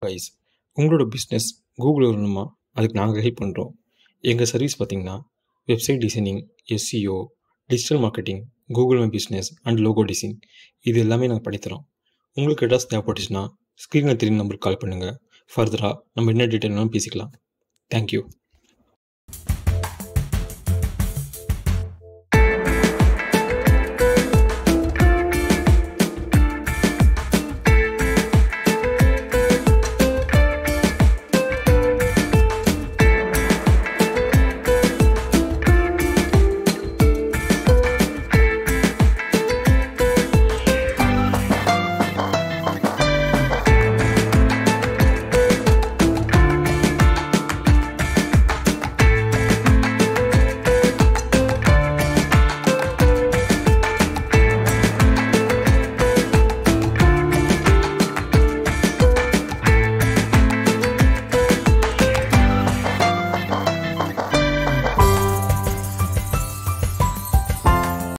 Guys. உங்களோட business கூகுளில் வரணுமா? அதுக்கு நாங்கள் ஹெல்ப் பண்ணுறோம். எங்கள் சர்வீஸ் பார்த்தீங்கன்னா website designing, SEO, digital marketing, Google my business and logo design இது எல்லாமே நாங்கள் பண்ணித்தரோம். உங்களுக்கு ஏதாச்சும் தேவைப்பட்டுச்சுன்னா ஸ்க்ரீனில் தெரியும் நம்பருக்கு கால் பண்ணுங்கள். ஃபர்தராக நம்ம என்ன டீட்டெயில்னாலும் பேசிக்கலாம். தேங்க்யூ.